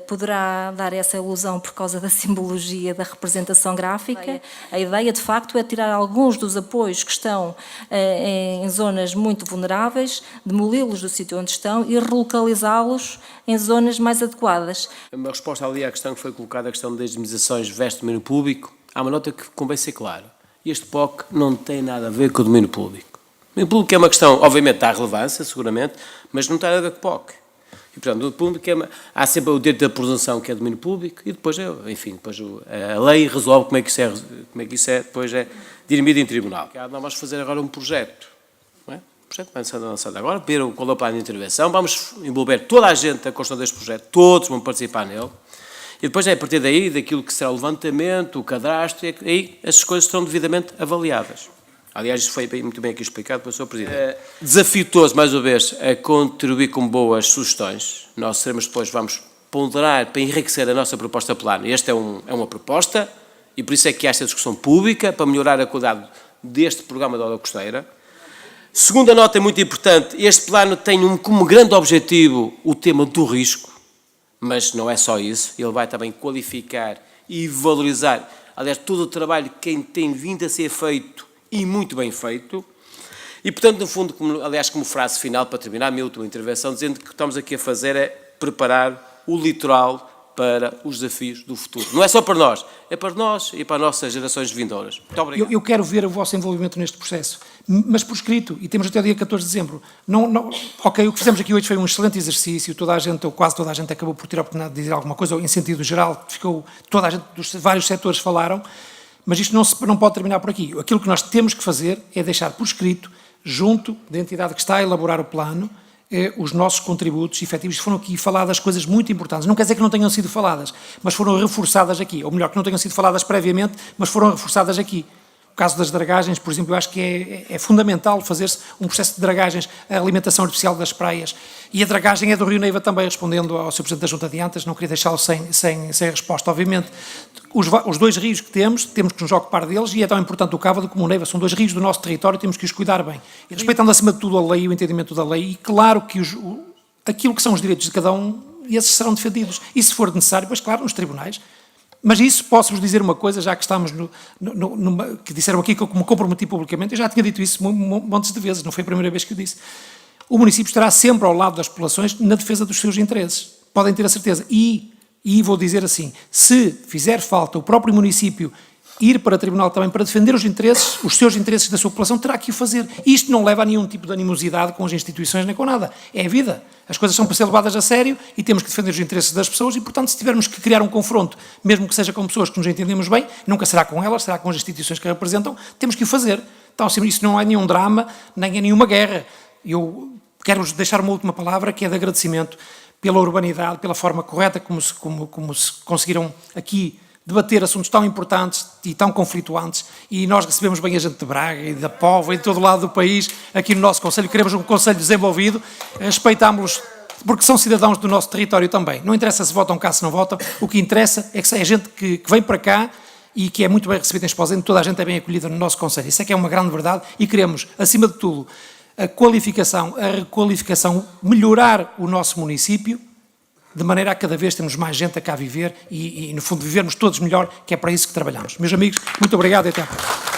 Poderá dar essa ilusão por causa da simbologia da representação gráfica. A ideia, de facto, é tirar alguns dos apoios que estão em zonas muito vulneráveis, demoli-los do sítio onde estão e relocalizá-los em zonas mais adequadas. Uma resposta ali à questão que foi colocada, a questão das indemnizações versus domínio público, há uma nota que convém ser clara. Este POC não tem nada a ver com o domínio público. O domínio público é uma questão, obviamente, dá relevância, seguramente, mas não tem nada a ver com o POC. E, portanto, há sempre o direito da presunção, que é domínio público, e depois, enfim, depois a lei resolve como é que isso é depois é dirimido em tribunal. Nós vamos fazer agora um projeto, não é? O projeto vai ser lançado agora, ver qual é o plano de intervenção, vamos envolver toda a gente na construção deste projeto, todos vão participar nele, e depois é a partir daí, daquilo que será o levantamento, o cadastro, e aí as coisas serão devidamente avaliadas. Aliás, isso foi muito bem aqui explicado pelo Sr. Presidente. Desafio-toso, mais uma vez, a contribuir com boas sugestões. Nós vamos ponderar para enriquecer a nossa proposta plano. Esta é uma proposta, e por isso é que há esta discussão pública, para melhorar a qualidade deste programa da Orla Costeira. Segunda nota muito importante, este plano tem como grande objetivo o tema do risco, mas não é só isso, ele vai também qualificar e valorizar, aliás, todo o trabalho que tem vindo a ser feito e muito bem feito, e portanto, no fundo, como frase final, para terminar a minha última intervenção, dizendo que o que estamos aqui a fazer é preparar o litoral para os desafios do futuro. Não é só para nós, é para nós e para as nossas gerações vindouras. Muito obrigado. Eu quero ver o vosso envolvimento neste processo, mas por escrito, e temos até o dia 14 de dezembro. Ok, o que fizemos aqui hoje foi um excelente exercício, toda a gente, ou quase toda a gente, acabou por ter a oportunidade de dizer alguma coisa, ou em sentido geral, toda a gente dos vários setores falaram, mas isto não pode terminar por aqui. Aquilo que nós temos que fazer é deixar por escrito, junto da entidade que está a elaborar o plano, os nossos contributos efetivos. Foram aqui faladas coisas muito importantes. Não quer dizer que não tenham sido faladas, mas foram reforçadas aqui. Ou melhor, que não tenham sido faladas previamente, mas foram reforçadas aqui. O caso das dragagens, por exemplo, eu acho que é fundamental fazer-se um processo de dragagens, a alimentação artificial das praias. E a dragagem é do Rio Neiva também, respondendo ao Sr. Presidente da Junta de Antas, não queria deixá-lo sem resposta, obviamente. Os dois rios que temos que nos ocupar deles, e é tão importante o Cávado como o Neiva, são dois rios do nosso território, temos que os cuidar bem. E respeitando acima de tudo a lei e o entendimento da lei, e claro que aquilo que são os direitos de cada um, esses serão defendidos. E se for necessário, pois claro, nos tribunais. Mas isso, posso-vos dizer uma coisa, já que estamos que disseram aqui que eu me comprometi publicamente, eu já tinha dito isso montes de vezes, não foi a primeira vez que eu disse. O município estará sempre ao lado das populações na defesa dos seus interesses. Podem ter a certeza. E vou dizer assim, se fizer falta o próprio município ir para o tribunal também para defender os seus interesses da sua população, terá que o fazer. Isto não leva a nenhum tipo de animosidade com as instituições nem com nada. É a vida. As coisas são para ser levadas a sério e temos que defender os interesses das pessoas e, portanto, se tivermos que criar um confronto, mesmo que seja com pessoas que nos entendemos bem, nunca será com elas, será com as instituições que representam, temos que o fazer. Então, isso não é nenhum drama, nem é nenhuma guerra. Eu quero deixar uma última palavra, que é de agradecimento pela urbanidade, pela forma correta como se conseguiram aqui debater assuntos tão importantes e tão conflituantes, e nós recebemos bem a gente de Braga e da Póvoa e de todo lado do país, aqui no nosso Conselho, queremos um Conselho desenvolvido, respeitámos-los, porque são cidadãos do nosso território também. Não interessa se votam cá, se não votam, o que interessa é que é gente que vem para cá e que é muito bem recebida em Esposende, toda a gente é bem acolhida no nosso concelho. Isso é que é uma grande verdade e queremos, acima de tudo, a qualificação, a requalificação, melhorar o nosso município, de maneira a cada vez termos mais gente a cá viver e no fundo, vivermos todos melhor, que é para isso que trabalhamos. Meus amigos, muito obrigado e até à próxima.